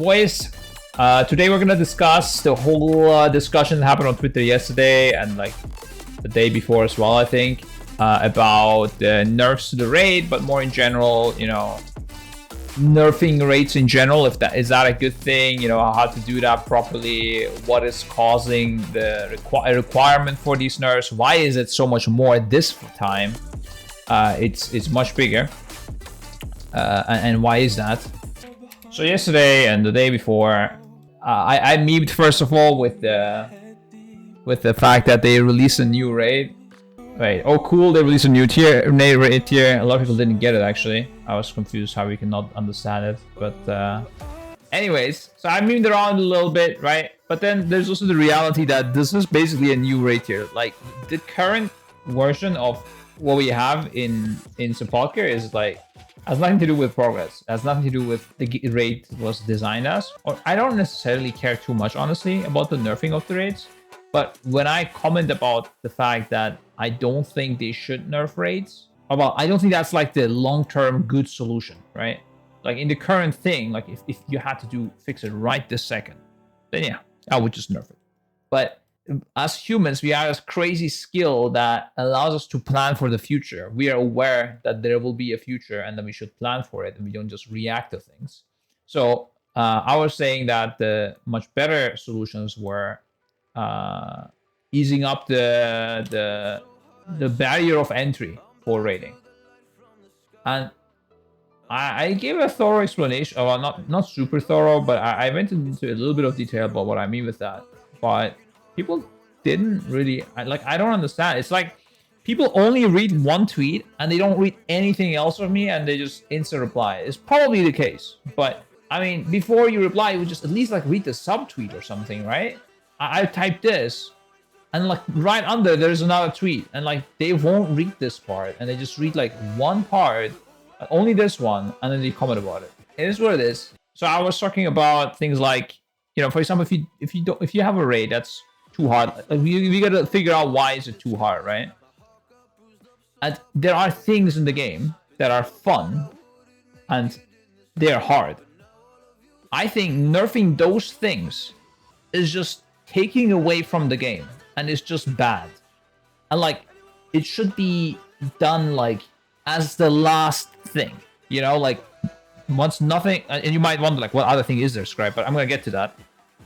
Boys, today we're gonna discuss the whole discussion that happened on Twitter yesterday and like the day before as well, I think, about the nerfs to the raid, but more in general, you know, nerfing raids in general. If that is a good thing, you know, how to do that properly, what is causing the requirement for these nerfs, why is it so much more this time? It's much bigger, and why is that? So yesterday and the day before, I memed first of all with the fact that they released a new raid. Wait, oh cool, they released a new raid tier. A lot of people didn't get it actually. I was confused how we cannot understand it. But anyways, so I memed around a little bit, right? But then there's also the reality that this is basically a new raid tier. Like the current version of what we have in Sepulchre is like, has nothing to do with progress. It has nothing to do with the raid was designed as. Or I don't necessarily care too much, honestly, about the nerfing of the raids. But when I comment about the fact that I don't think they should nerf raids, well, I don't think that's like the long-term good solution, right? Like in the current thing, like if you had to fix it right this second, then yeah, I would just nerf it. But as humans, we have this crazy skill that allows us to plan for the future. We are aware that there will be a future and that we should plan for it and we don't just react to things. So I was saying that the much better solutions were easing up the barrier of entry for raiding. And I gave a thorough explanation, well, not super thorough, but I went into a little bit of detail about what I mean with that. But people didn't really, I don't understand. It's like people only read one tweet and they don't read anything else from me and they just instant reply. It's probably the case. But I mean, before you reply, you would just at least like read the subtweet or something, right? I typed this and like right under there's another tweet and like they won't read this part and they just read like one part, only this one, and then they comment about it. It is what it is. So I was talking about things like, you know, for example, if you have a raid that's too hard, we gotta figure out why is it too hard, right? And there are things in the game that are fun and they're hard. I think nerfing those things is just taking away from the game and it's just bad. And like it should be done like as the last thing, you know, like once nothing, and you might wonder like what other thing is there, Scripe, but I'm gonna get to that.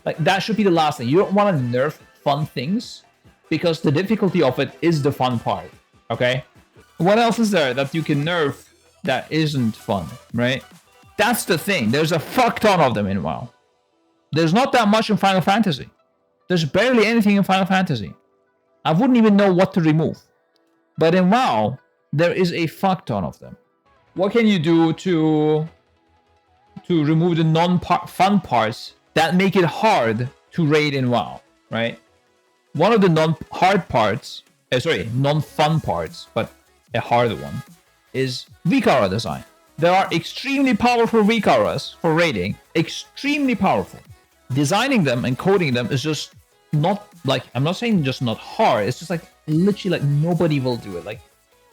Like that should be the last thing. You don't want to nerf fun things because the difficulty of it is the fun part. Okay, what else is there that you can nerf that isn't fun, right? That's the thing. There's a fuck ton of them in WoW. There's not that much in Final Fantasy. There's barely anything in Final Fantasy. I wouldn't even know what to remove. But in WoW, there is a fuck ton of them. What can you do to remove the non-fun parts that make it hard to raid in WoW, right? One of the non-fun parts, but a harder one, is Vikara design. There are extremely powerful Vikaras for raiding, extremely powerful. Designing them and coding them is just not like, I'm not saying just not hard, it's just like literally like nobody will do it. Like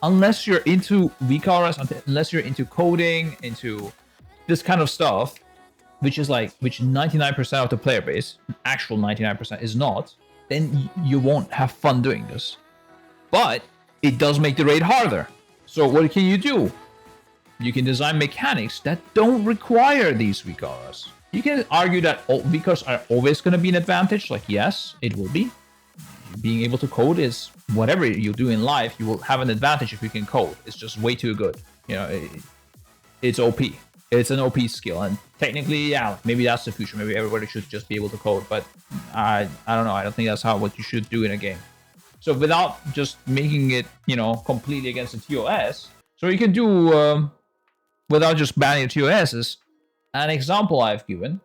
unless you're into Vikaras, unless you're into coding, into this kind of stuff, which 99% of the player base, actual 99% is not, then you won't have fun doing this. But it does make the raid harder. So what can you do? You can design mechanics that don't require these Vikaras. You can argue that Vikaras are always going to be an advantage. Like, yes, it will be. Being able to code is whatever you do in life, you will have an advantage if you can code. It's just way too good. You know, it's OP. It's an OP skill, and technically, yeah, maybe that's the future. Maybe everybody should just be able to code, but I don't know. I don't think that's what you should do in a game. So without just making it, you know, completely against the TOS, so you can do without just banning the TOSs. An example I've given,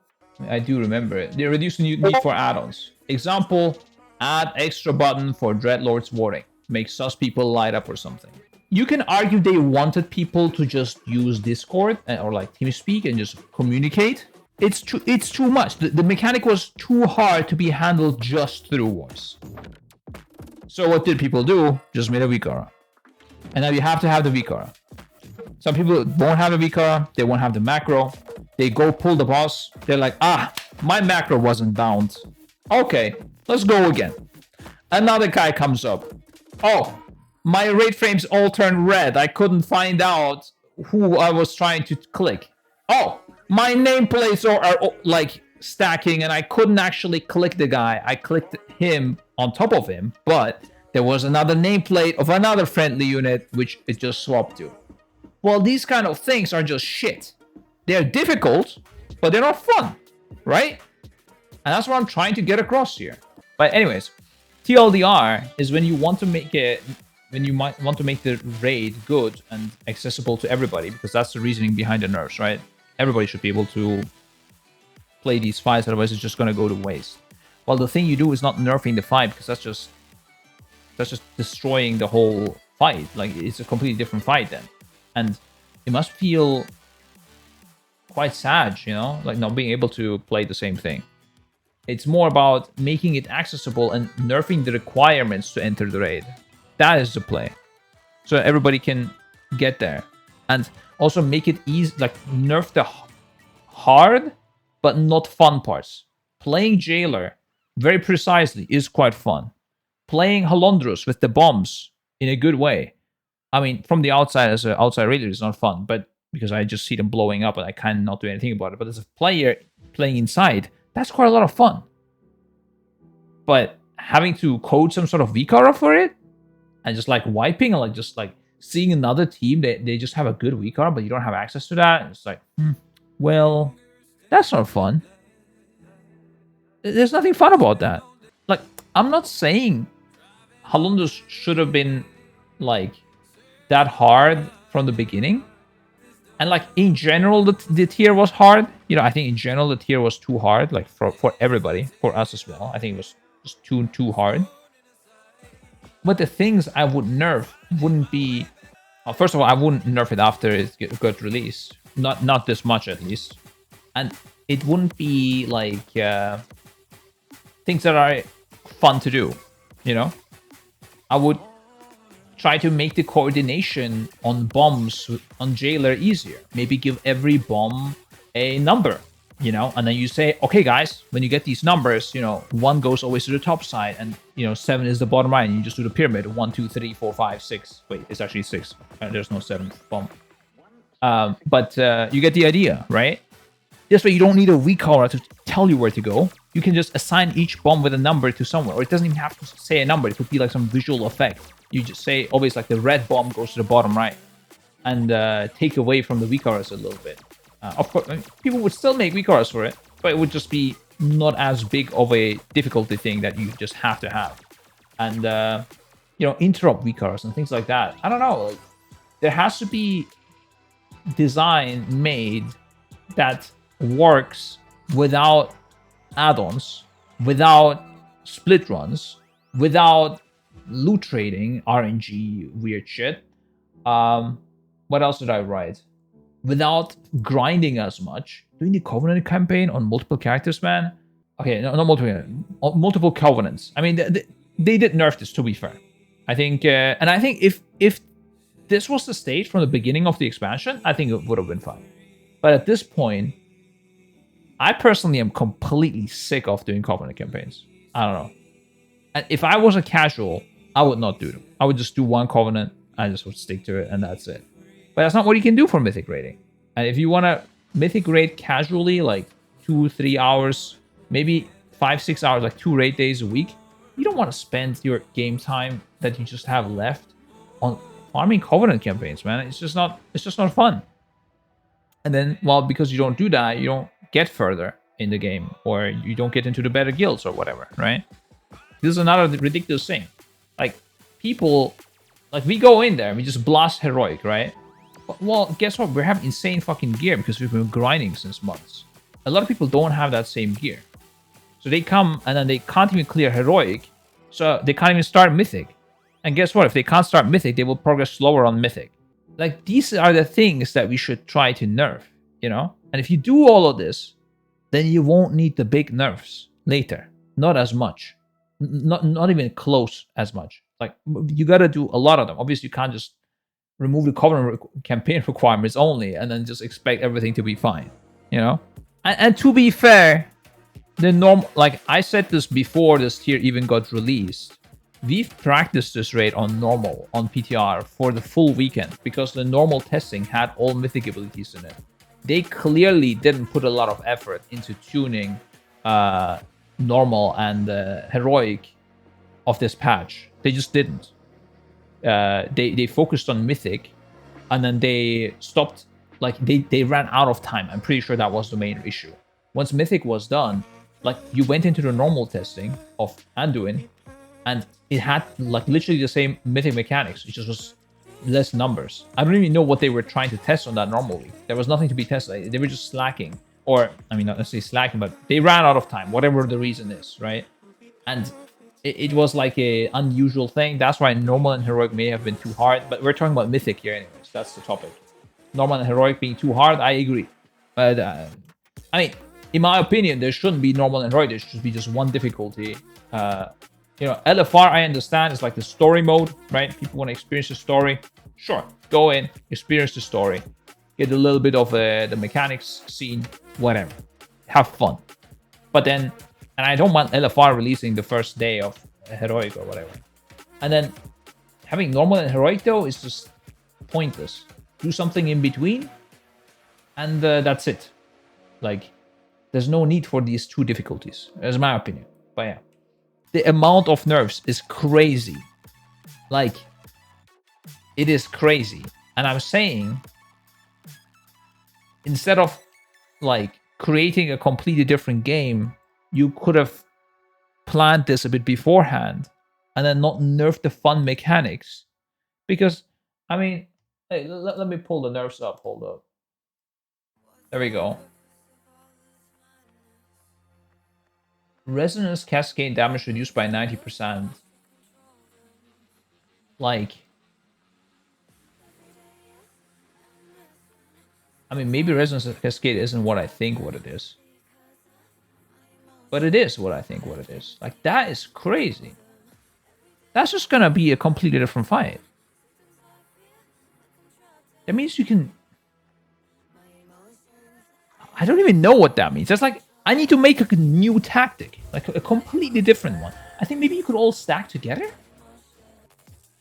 I do remember it. They reduce the need for add-ons. Example: add extra button for Dreadlord's Warning. Make sus people light up or something. You can argue they wanted people to just use Discord or like TeamSpeak and just communicate. It's too much. The mechanic was too hard to be handled just through voice. So what did people do? Just made a Vikara. And now you have to have the Vikara. Some people won't have a Vikara, they won't have the macro. They go pull the boss. They're like, ah, my macro wasn't bound. Okay, let's go again. Another guy comes up. Oh, my rate frames all turned red. I couldn't find out who I was trying to click. Oh, my nameplates are like stacking and I couldn't actually click the guy. I clicked him on top of him, but there was another nameplate of another friendly unit which it just swapped to. Well, these kind of things are just shit. They're difficult, but they're not fun, right? And that's what I'm trying to get across here. But anyways, TLDR is when you want to make it, when you might want to make the raid good and accessible to everybody, because that's the reasoning behind the nerfs, right? Everybody should be able to play these fights, otherwise it's just going to go to waste. Well, the thing you do is not nerfing the fight, because that's just destroying the whole fight. Like, it's a completely different fight then. And it must feel quite sad, you know, like not being able to play the same thing. It's more about making it accessible and nerfing the requirements to enter the raid. That is the play. So everybody can get there. And also make it easy, like nerf the hard but not fun parts. Playing Jailer very precisely is quite fun. Playing Halondros with the bombs in a good way. I mean, from the outside, as an outside raider, it's not fun, but because I just see them blowing up and I kind of not do anything about it. But as a player playing inside, that's quite a lot of fun. But having to code some sort of VCAR for it and just like wiping and like just like seeing another team, they just have a good VCAR, but you don't have access to that. And it's like, well, that's not fun. There's nothing fun about that. Like, I'm not saying Halondros should have been like that hard from the beginning. And like in general, the tier was hard. You know, I think in general the tier was too hard, like for everybody, for us as well. I think it was just too hard. But the things I would nerf wouldn't be. Well, first of all, I wouldn't nerf it after it got released. Not this much at least. And it wouldn't be like things that are fun to do. You know, I would try to make the coordination on bombs on Jailer easier. Maybe give every bomb a number, you know, and then you say, okay, guys, when you get these numbers, you know, 1 goes always to the top side, and you know 7 is the bottom right, and you just do the pyramid. 1, 2, 3, 4, 5, 6. Wait, it's actually 6. There's no 7th bomb. But you get the idea, right? This way, you don't need a VCAR to tell you where to go. You can just assign each bomb with a number to somewhere, or it doesn't even have to say a number. It could be like some visual effect. You just say, always like the red bomb goes to the bottom right, and take away from the VCARs a little bit. Of course, I mean, people would still make VCARs for it, but it would just be not as big of a difficulty thing that you just have to have. And, you know, interrupt VCARs and things like that. I don't know. Like, there has to be design made that works without add-ons, without split runs, without loot trading, RNG, weird shit. What else did I write? Without grinding as much. Doing the Covenant campaign on multiple characters, man. Okay, no, not multiple, multiple Covenants. I mean, they did nerf this, to be fair. I think, and I think if this was the state from the beginning of the expansion, I think it would have been fine. But at this point, I personally am completely sick of doing Covenant campaigns. I don't know. And if I was a casual, I would not do them. I would just do one Covenant. I just would stick to it, and that's it. But that's not what you can do for Mythic raiding. And if you want to Mythic raid casually, like 2-3 hours, maybe 5-6 hours, like 2 raid days a week, you don't want to spend your game time that you just have left on farming Covenant campaigns, man. It's just not fun. And then, well, because you don't do that, you don't get further in the game, or you don't get into the better guilds or whatever, right? This is another ridiculous thing. Like, people, like, we go in there, we just blast heroic, right? Well, guess what? We have insane fucking gear because we've been grinding since months. A lot of people don't have that same gear. So they come and then they can't even clear heroic, so they can't even start mythic. And guess what? If they can't start mythic, they will progress slower on mythic. Like, these are the things that we should try to nerf, you know? And if you do all of this, then you won't need the big nerfs later. Not as much. Not even close as much. Like, you gotta do a lot of them. Obviously, you can't just remove the Covenant campaign requirements only and then just expect everything to be fine. you know. And to be fair, the like I said this before this tier even got released. We've practiced this raid on normal on PTR for the full weekend because the normal testing had all mythic abilities in it. They clearly didn't put a lot of effort into tuning normal and heroic of this patch. They just didn't. They focused on mythic, and then they stopped. Like they ran out of time. I'm pretty sure that was the main issue. Once mythic was done, like you went into the normal testing of Anduin, and it had like literally the same mythic mechanics. It just was less numbers. I don't even know what they were trying to test on that normal week. There was nothing to be tested. They were just slacking, or I mean, not necessarily slacking, but they ran out of time, whatever the reason is, right? And it was like a unusual thing. That's why normal and heroic may have been too hard. But we're talking about mythic here, anyways. That's the topic. Normal and heroic being too hard, I agree. But I mean, in my opinion, there shouldn't be normal and heroic. There should be just one difficulty. You know, LFR, I understand, is like the story mode, right? People want to experience the story. Sure, go in, experience the story, get a little bit of the mechanics scene, whatever. Have fun. But then, and I don't want LFR releasing the first day of heroic or whatever. And then having normal and heroic though is just pointless. Do something in between, and that's it. Like, there's no need for these two difficulties, is my opinion. But yeah, the amount of nerfs is crazy. Like, it is crazy. And I'm saying, instead of like creating a completely different game, you could have planned this a bit beforehand and then not nerf the fun mechanics. Because, I mean, hey, let me pull the nerfs up. Hold up. There we go. Resonance cascade damage reduced by 90%. Like, I mean, maybe resonance cascade isn't what I think what it is. But it is what I think what it is. Like, that is crazy. That's just gonna be a completely different fight. That means you can... I don't even know what that means. That's like, I need to make a new tactic. Like, a completely different one. I think maybe you could all stack together?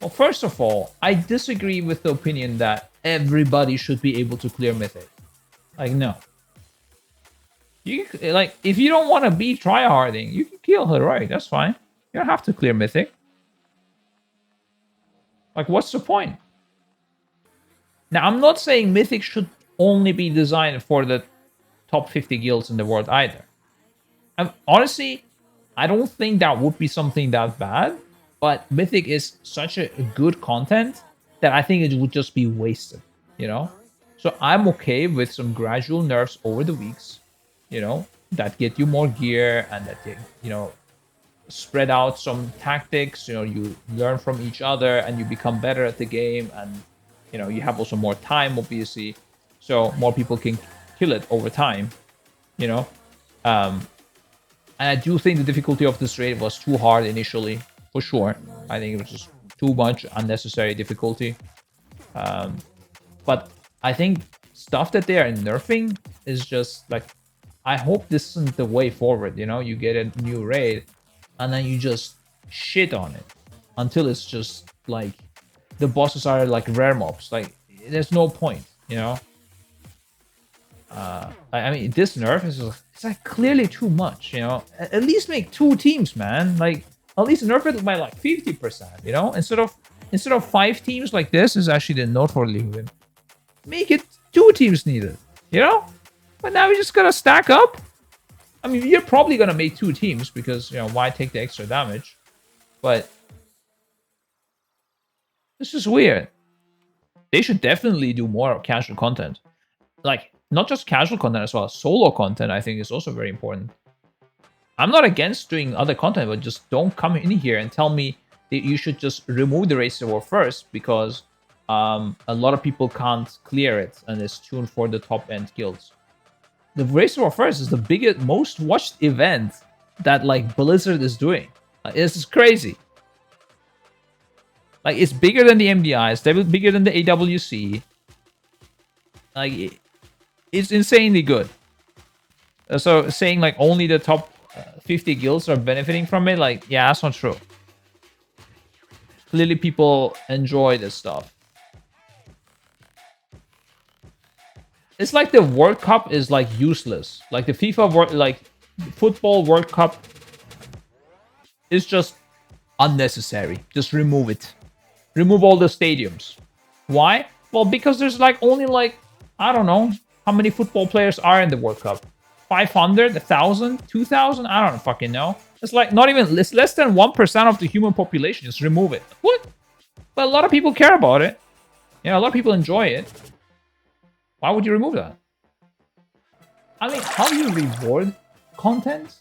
Well, first of all, I disagree with the opinion that everybody should be able to clear Mythic. Like, no. You like, if you don't want to be tryharding, you can kill Heroic. That's fine. You don't have to clear Mythic. Like, what's the point? Now, I'm not saying Mythic should only be designed for the top 50 guilds in the world either. Honestly, I don't think that would be something that bad. But Mythic is such a good content that I think it would just be wasted, you know? So I'm okay with some gradual nerfs over the weeks, you know, that get you more gear and that, you know, spread out some tactics, you know, you learn from each other and you become better at the game and, you know, you have also more time, obviously, so more people can kill it over time, you know? And I do think the difficulty of this raid was too hard initially. For sure. I think it was just too much unnecessary difficulty. But I think stuff that they are nerfing is just like, I hope this isn't the way forward, you know? You get a new raid and then you just shit on it until it's just like the bosses are like rare mobs. Like, there's no point, you know? I mean, this nerf is it's like clearly too much, you know? At least make 2 teams, man. Like, at least nerf it by like 50%, you know? Instead of 5 teams like this is actually the noteworthy win. Make it 2 teams needed, you know? But now we just gotta stack up. I mean, you're probably gonna make 2 teams because, you know, why take the extra damage? But this is weird. They should definitely do more casual content. Like, not just casual content as well, solo content I think is also very important. I'm not against doing other content, but just don't come in here and tell me that you should just remove the Race to War first because a lot of people can't clear it and it's tuned for the top end guilds. The Race to War first is the biggest, most watched event that like Blizzard is doing. This is crazy. Like, it's bigger than the MDI, it's bigger than the AWC. Like, it's insanely good. So saying like only the top 50 guilds are benefiting from it, like, yeah, that's not true. Clearly people enjoy this stuff. It's like the World Cup is like useless. Like the FIFA like football World Cup is just unnecessary. Just remove it. Remove all the stadiums. Why? Well, because there's like only like, I don't know, how many football players are in the World Cup? 500, 1,000, 2,000? I don't fucking know. It's like not even, it's less than 1% of the human population. Just remove it. What? But a lot of people care about it. Yeah, a lot of people enjoy it. Why would you remove that? I mean, how do you reward content?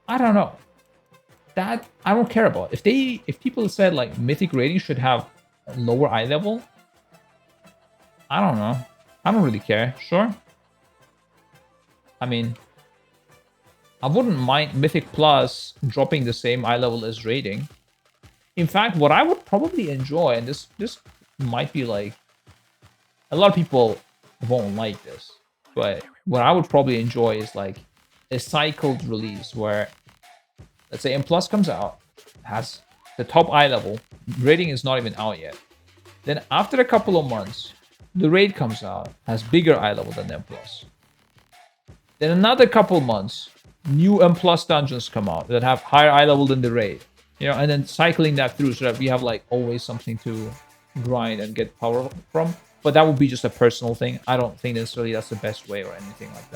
I don't know. That I don't care about. If people said like Mythic rating should have lower eye level, I don't know. I don't really care. Sure. I mean, I wouldn't mind Mythic Plus dropping the same eye level as rating. In fact, what I would probably enjoy, and this might be like, a lot of people won't like this, but what I would probably enjoy is like a cycled release where, let's say M Plus comes out, has the top eye level, rating is not even out yet. Then after a couple of months, the raid comes out, has bigger eye level than M Plus. Then another couple months, new M Plus dungeons come out that have higher eye level than the raid. You know, and then cycling that through so that we have like always something to grind and get power from. But that would be just a personal thing. I don't think necessarily that's the best way or anything like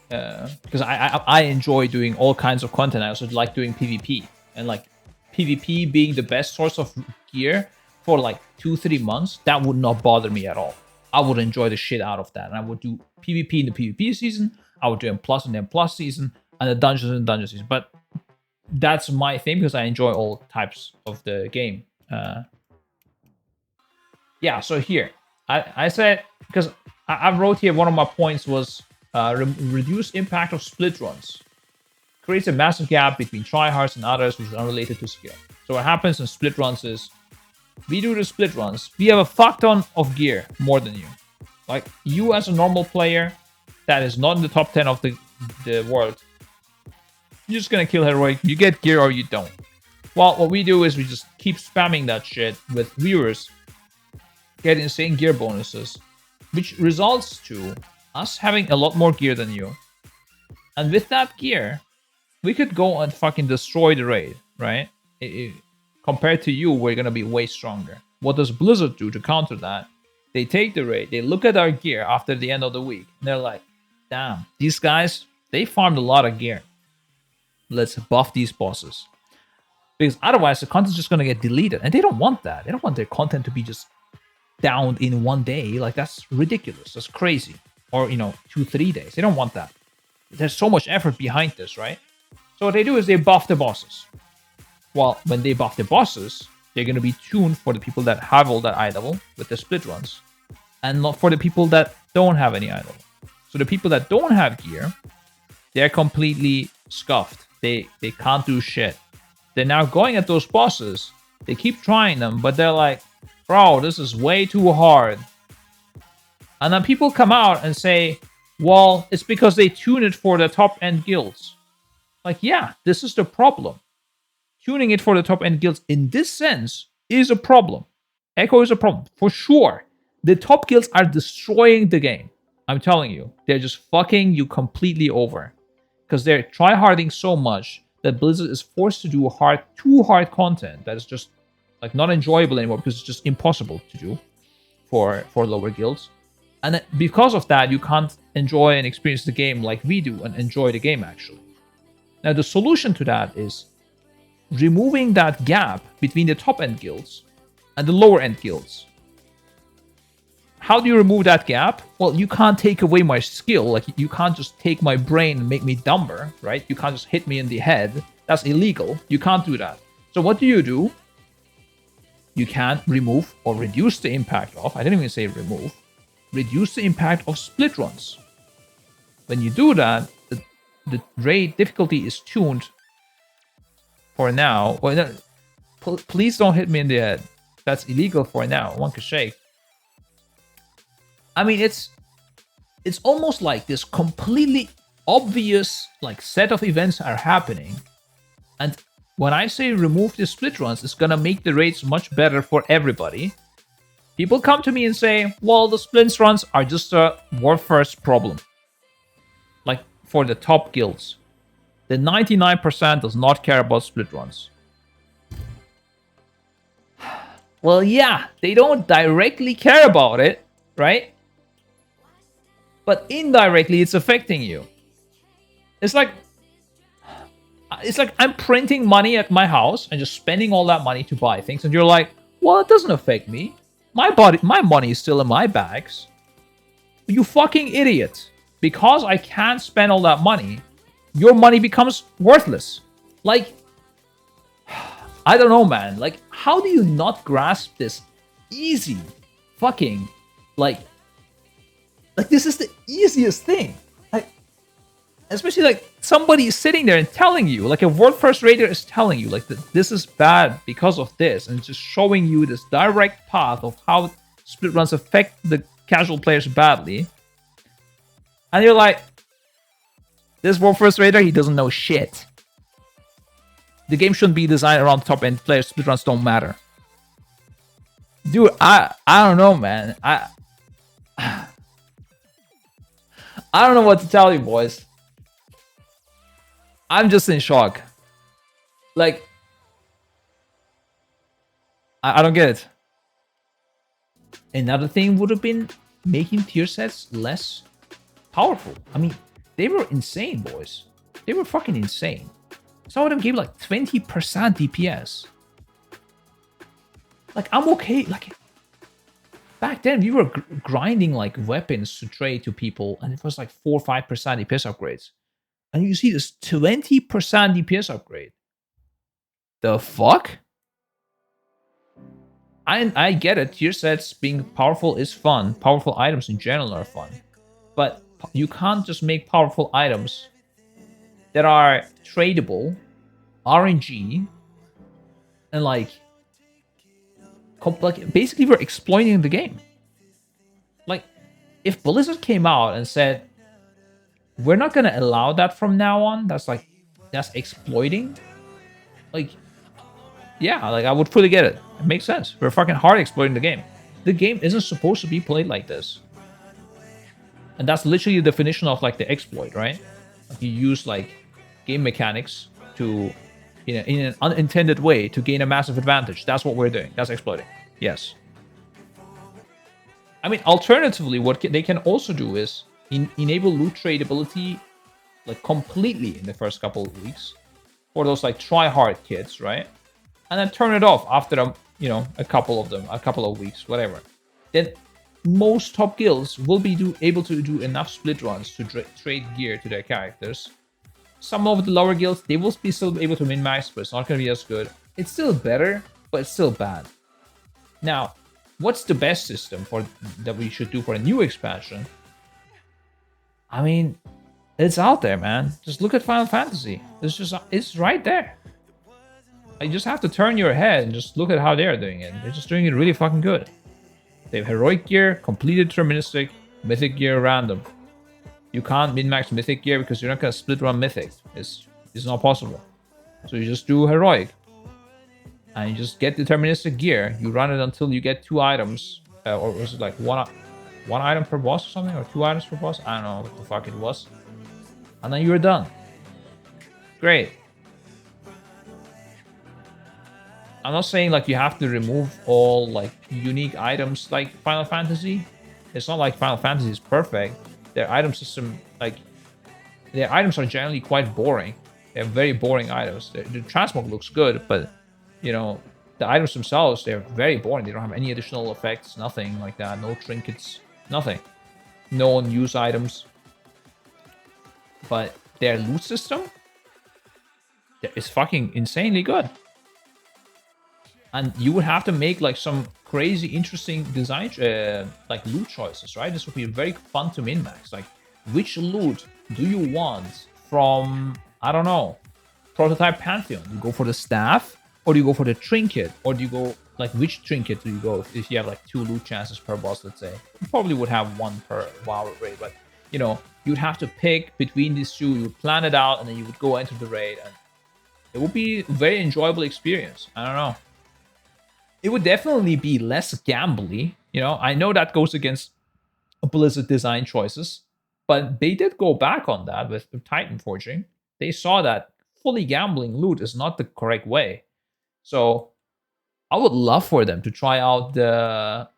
that. Because I enjoy doing all kinds of content. I also like doing PvP. And like PvP being the best source of gear for like 2-3 months, that would not bother me at all. I would enjoy the shit out of that. And I would do PvP in the PvP season. I would do M Plus in the M Plus season. And the dungeons in the dungeon season. But that's my thing because I enjoy all types of the game. Yeah, so here, I said, because I wrote here, one of my points was reduce impact of split runs. Creates a massive gap between tryhards and others which is unrelated to skill. So what happens in split runs is, we do the split runs, we have a fuck ton of gear more than you. Like, you as a normal player that is not in the top 10 of the world, you're just gonna kill heroic, you get gear or you don't. Well, what we do is we just keep spamming that shit with viewers, get insane gear bonuses, which results to us having a lot more gear than you. And with that gear, we could go and fucking destroy the raid, right? Compared to you, we're gonna be way stronger. What does Blizzard do to counter that? They take the raid, they look at our gear after the end of the week, and they're like, damn, these guys, they farmed a lot of gear. Let's buff these bosses. Because otherwise, the content's just gonna get deleted. And they don't want that. They don't want their content to be just down in one day. Like, that's ridiculous. That's crazy. Or, 2-3 days. They don't want that. There's so much effort behind this, right? So what they do is they buff the bosses. Well, when they buff the bosses, they're going to be tuned for the people that have all that eye level with the split runs, and not for the people that don't have any eye level. So the people that don't have gear, they're completely scuffed. They can't do shit. They're now going at those bosses. They keep trying them, but they're like, bro, this is way too hard. And then people come out and say, well, it's because they tune it for the top end guilds. Like, yeah, this is the problem. Tuning it for the top end guilds in this sense is a problem. Echo is a problem, for sure. The top guilds are destroying the game. I'm telling you, they're just fucking you completely over. Because they're tryharding so much that Blizzard is forced to do too hard content that is just like not enjoyable anymore because it's just impossible to do for lower guilds. And because of that, you can't enjoy and experience the game like we do and enjoy the game actually. Now the solution to that is removing that gap between the top end guilds and the lower end guilds. How do you remove that gap? Well, you can't take away my skill. Like, you can't just take my brain and make me dumber, right? You can't just hit me in the head. That's illegal. You can't do that. So what do? You can remove or reduce the impact of, I didn't even say remove, reduce the impact of split runs. When you do that, the raid difficulty is tuned for now. Well, no, please don't hit me in the head. That's illegal for now. One could shake. I mean, it's almost like this completely obvious like set of events are happening. And when I say remove the split runs, it's gonna make the raids much better for everybody. People come to me and say, well, the split runs are just a world first problem. Like for the top guilds. The 99% does not care about split runs. Well, yeah, they don't directly care about it, right? But indirectly, it's affecting you. It's like I'm printing money at my house and just spending all that money to buy things, and you're like, well, it doesn't affect me. My money is still in my bags. You fucking idiot. Because I can't spend all that money, your money becomes worthless. Like, I don't know, man. Like, how do you not grasp this easy fucking, like this is the easiest thing. Like, especially like somebody is sitting there and telling you, like a world first raider is telling you, like this is bad because of this, and just showing you this direct path of how split runs affect the casual players badly. And you're like, this world first raider, he doesn't know shit. The game shouldn't be designed around top end players. Split runs don't matter. Dude, I don't know, man. I don't know what to tell you, boys. I'm just in shock. Like, I don't get it. Another thing would have been making tier sets less powerful. I mean, they were insane, boys. They were fucking insane. Some of them gave like 20% DPS. Like, I'm okay. Like, back then, we were grinding like weapons to trade to people, and it was like 4 or 5% DPS upgrades. And you see this 20% DPS upgrade. The fuck? I get it. Tier sets being powerful is fun. Powerful items in general are fun. But you can't just make powerful items that are tradable, RNG, and like basically we're exploiting the game. Like, if Blizzard came out and said, we're not gonna allow that from now on, that's exploiting. Like, yeah, like I would fully get it. It makes sense. We're fucking hard exploiting the game. The game isn't supposed to be played like this. And that's literally the definition of like the exploit, right? Like, you use like game mechanics to, in an unintended way, to gain a massive advantage. That's what we're doing. That's exploiting. Yes. I mean, alternatively, what they can also do is enable loot tradability like completely in the first couple of weeks for those like try-hard kids, right? And then turn it off after a couple of weeks, whatever. Then most top guilds will be able to do enough split runs to trade gear to their characters. Some of the lower guilds, they will be still able to min-max, but it's not going to be as good. It's still better, but it's still bad. Now, what's the best system that we should do for a new expansion? I mean, it's out there, man. Just look at Final Fantasy. It's right there. You just have to turn your head and just look at how they're doing it. They're just doing it really fucking good. They have heroic gear, completely deterministic, mythic gear random. You can't min-max mythic gear because you're not gonna split run mythic. It's not possible. So you just do heroic. And you just get deterministic gear. You run it until you get 2 items. Or was it like one item per boss or something? Or 2 items per boss? I don't know what the fuck it was. And then you're done. Great. I'm not saying like you have to remove all like unique items like Final Fantasy. It's not like Final Fantasy is perfect. Their item system, like, their items are generally quite boring. They're very boring items. The transmog looks good, but the items themselves, they're very boring. They don't have any additional effects, nothing like that. No trinkets, nothing. No unused items. But their loot system is fucking insanely good. And you would have to make like some crazy interesting design like loot choices, right? This would be very fun to min-max. Like, which loot do you want from, I don't know, Prototype Pantheon? Do you go for the staff, or do you go for the trinket, or do you go like, which trinket do you go if you have like 2 loot chances per boss? Let's say you probably would have 1 per WoW raid, but you know, you'd have to pick between these two. You would plan it out, and then you would go into the raid, and it would be a very enjoyable experience. I don't know. It would definitely be less gambly. You know, I know that goes against Blizzard design choices, but they did go back on that with Titan Forging. They saw that fully gambling loot is not the correct way. So I would love for them to try out the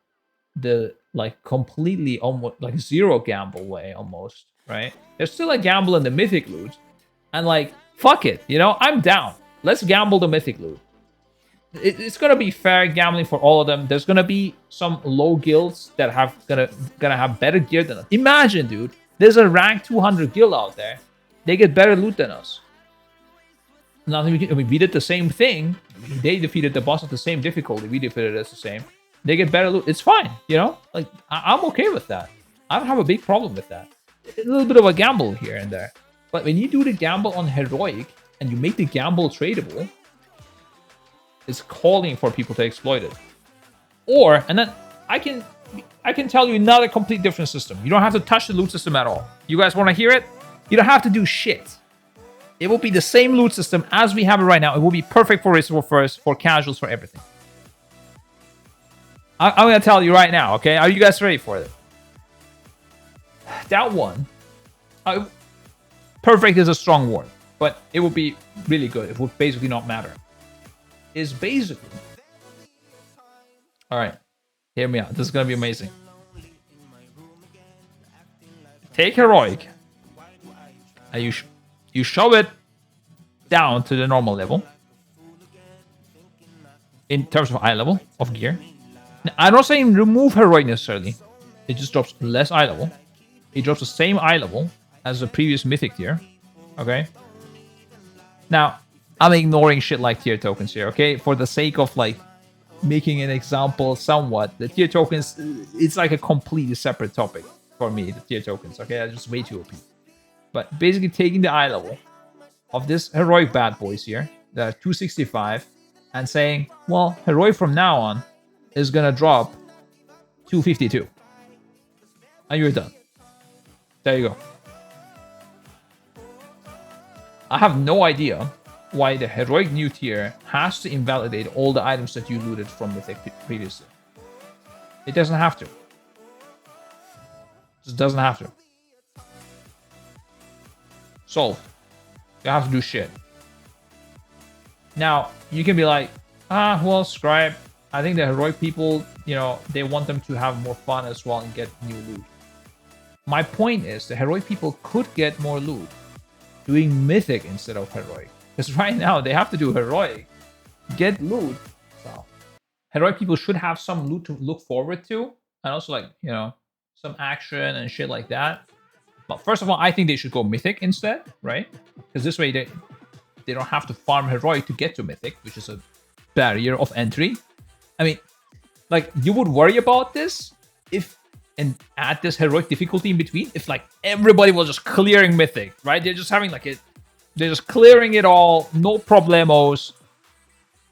like completely almost like zero gamble way almost, right? There's still a gamble in the mythic loot, and like fuck it, you know, I'm down. Let's gamble the mythic loot. It's gonna be fair gambling for all of them. There's gonna be some low guilds that have gonna have better gear than us. Imagine, dude, there's a rank 200 guild out there. They get better loot than us. Nothing. We did the same thing. They defeated the boss at the same difficulty. We defeated it the same. They get better loot. It's fine, you know. Like I'm okay with that. I don't have a big problem with that. A little bit of a gamble here and there, but when you do the gamble on heroic and you make the gamble tradable, it's calling for people to exploit it. Or, and then I can tell you another complete different system. You don't have to touch the loot system at all. You guys want to hear it? You don't have to do shit. It will be the same loot system as we have it right now. It will be perfect for ritual first, for casuals, for everything. I'm going to tell you right now, okay? Are you guys ready for it? That one, perfect is a strong word, but it would be really good. It would basically not matter. Is basically, all right, hear me out. This is going to be amazing. Take heroic, and you shove it down to the normal level in terms of eye level of gear. Now, I'm not saying remove heroic necessarily. It just drops less eye level. It drops the same eye level as the previous mythic tier. Okay. Now, I'm ignoring shit like tier tokens here, okay? For the sake of like making an example somewhat. The tier tokens, it's like a completely separate topic for me, the tier tokens, okay? That's just way too OP. But basically taking the eye level of this heroic bad boys here, that are 265, and saying, well, heroic from now on is gonna drop 252. And you're done. There you go. I have no idea why the heroic new tier has to invalidate all the items that you looted from Mythic previously. It doesn't have to. It just doesn't have to. Solved. You have to do shit. Now, you can be like, well, Scripe, I think the heroic people, you know, they want them to have more fun as well and get new loot. My point is, the heroic people could get more loot doing Mythic instead of heroic. Because right now, they have to do heroic, get loot. So, heroic people should have some loot to look forward to. And also, like, you know, some action and shit like that. But first of all, I think they should go Mythic instead, right? Because this way, they don't have to farm heroic to get to Mythic, which is a barrier of entry. I mean, like, you would worry about this if, and add this heroic difficulty in between, if like everybody was just clearing Mythic, right? They're just having like it, they're just clearing it all, no problemos.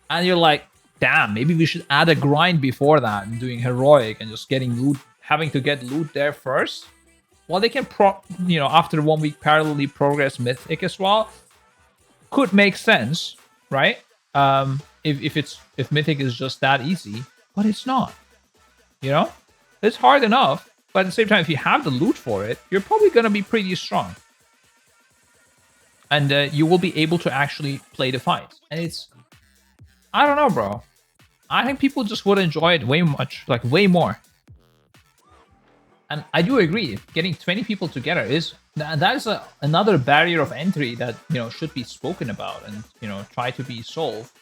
And you're like, damn, maybe we should add a grind before that and doing heroic and just getting loot, having to get loot there first. Well, they can, you know, after 1 week parallelly progress Mythic as well. Could make sense, right? If Mythic is just that easy, but it's not. You know, it's hard enough, but at the same time, if you have the loot for it, you're probably gonna be pretty strong, and you will be able to actually play the fight. And it's, I don't know, bro. I think people just would enjoy it way more. And I do agree, getting 20 people together is another barrier of entry that, you know, should be spoken about and, you know, try to be solved.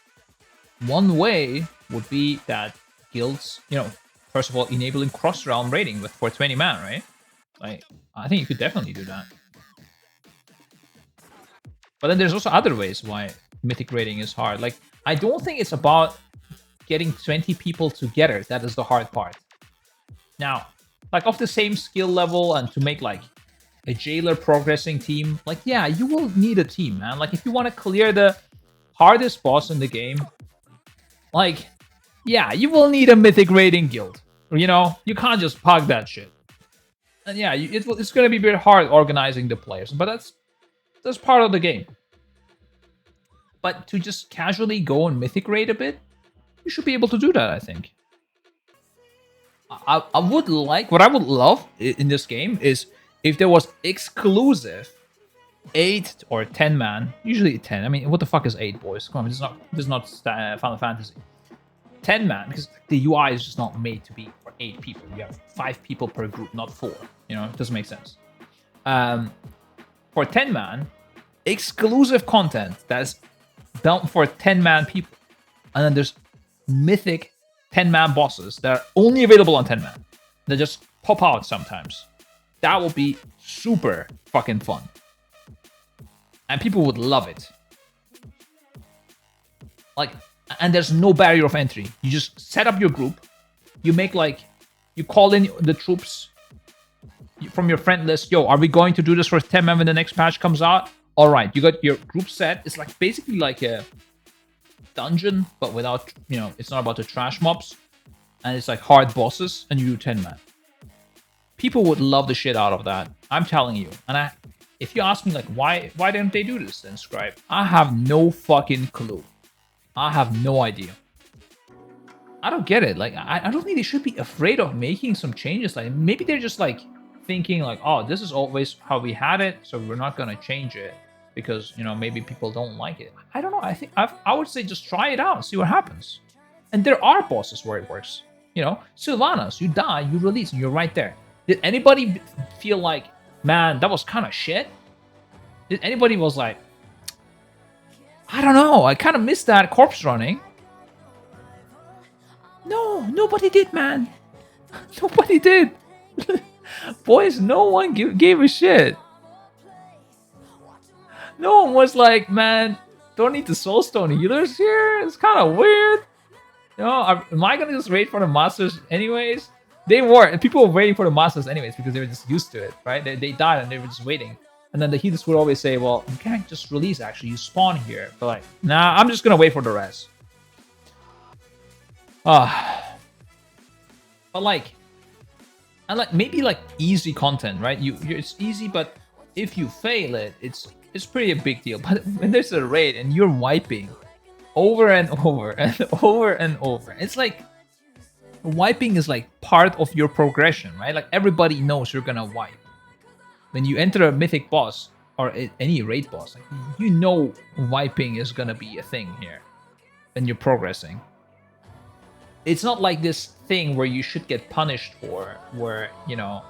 One way would be that guilds, you know, first of all, enabling cross-realm raiding for 20 man, right? Like, I think you could definitely do that. But then there's also other ways why Mythic raiding is hard. Like, I don't think it's about getting 20 people together that is the hard part. Now, like, of the same skill level and to make, like, a jailer progressing team, like, yeah, you will need a team, man. Like, if you want to clear the hardest boss in the game, like, yeah, you will need a Mythic raiding guild. You know, you can't just pug that shit. And yeah, it's going to be a bit hard organizing the players, but that's part of the game. But to just casually go and mythic raid a bit, you should be able to do that, I think. I would like, what I would love in this game is if there was exclusive 8 or 10 man, usually 10. I mean, what the fuck is 8, boys? Come on, this is not Final Fantasy. 10 man, because the UI is just not made to be for 8 people. You have 5 people per group, not 4. You know, it doesn't make sense. For 10 man, exclusive content that's done for 10 man people, and then there's mythic 10 man bosses that are only available on 10 man. They just pop out sometimes. That would be super fucking fun. And people would love it. Like, and there's no barrier of entry. You just set up your group. You make like, you call in the troops from your friend list. Yo, are we going to do this for 10 man when the next patch comes out? All right, you got your group set. It's like basically like a dungeon, but without, you know, it's not about the trash mobs. And it's like hard bosses, and you do 10 man. People would love the shit out of that. I'm telling you. And if you ask me like, why didn't they do this then, Scripe? I have no fucking clue. I have no idea. I don't get it. Like, I don't think they should be afraid of making some changes. Like, maybe they're just like thinking like, oh, this is always how we had it, so we're not gonna change it because, you know, maybe people don't like it. I don't know. I think I would say just try it out, see what happens. And there are bosses where it works. You know, Sylvanas, you die, you release, and you're right there. Did anybody feel like, man, that was kind of shit? Did anybody was like, I don't know, I kind of missed that corpse running? No, nobody did, man. Nobody did. Boys, no one gave a shit. No one was like, man, don't need the soulstone healers here. It's kind of weird. You know, am I gonna just wait for the masters anyways? They were. People were waiting for the masters anyways because they were just used to it, right? They died and they were just waiting. And then the healers would always say, well, you can't just release, actually. You spawn here. But like, nah, I'm just gonna wait for the rest. But like, and like maybe like easy content, right? It's easy, but if you fail it, it's pretty a big deal. But when there's a raid and you're wiping over and over and over and over, it's like wiping is like part of your progression, right? Like everybody knows you're gonna wipe. When you enter a mythic boss or any raid boss, like, you know wiping is gonna be a thing here when you're progressing. It's not like this thing where you should get punished for, where, you know,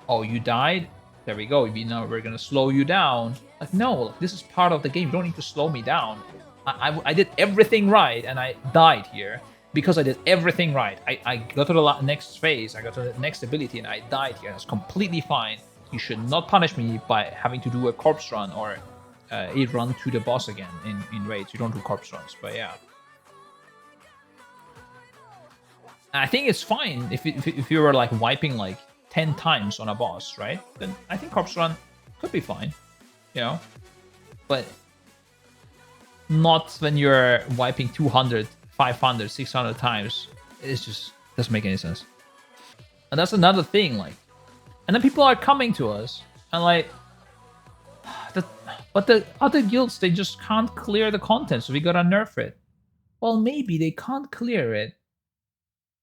oh, you died, there we go, you know, we're gonna slow you down. Like, no, this is part of the game. You don't need to slow me down. I did everything right and I died here because I did everything right. I got to the next phase, I got to the next ability, and I died here. It's completely fine. You should not punish me by having to do a corpse run or a run to the boss again in raids. You don't do corpse runs, but yeah. I think it's fine if you were like wiping like 10 times on a boss, right? Then I think corpse run could be fine, you know? But not when you're wiping 200, 500, 600 times. It's just doesn't make any sense. And that's another thing, like, and then people are coming to us and like, but the other guilds, they just can't clear the content, so we gotta nerf it. Well, maybe they can't clear it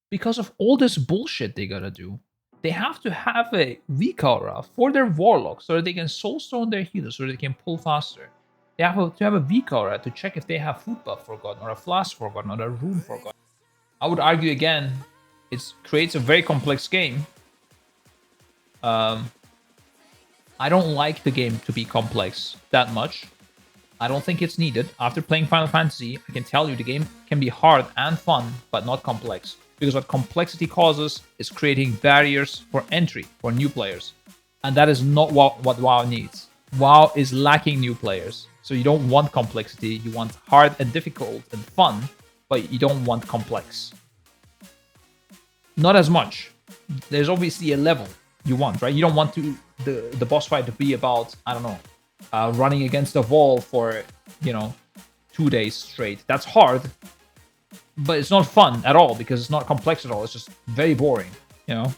because of all this bullshit they gotta do. They have to have a weak aura for their warlock so that they can soulstone their healers, so they can pull faster. They have to have a weak aura to check if they have food buff forgotten, or a flask forgotten, or a rune forgotten. I would argue again, it creates a very complex game. I don't like the game to be complex that much. I don't think it's needed. After playing Final Fantasy, I can tell you the game can be hard and fun, but not complex. Because what complexity causes is creating barriers for entry for new players. And that is not what WoW needs. WoW is lacking new players. So you don't want complexity, you want hard and difficult and fun, but you don't want complex. Not as much. There's obviously a level you want, right? You don't want the boss fight to be about, I don't know, running against a wall for, you know, 2 days straight. That's hard, but it's not fun at all because it's not complex at all. It's just very boring, you know?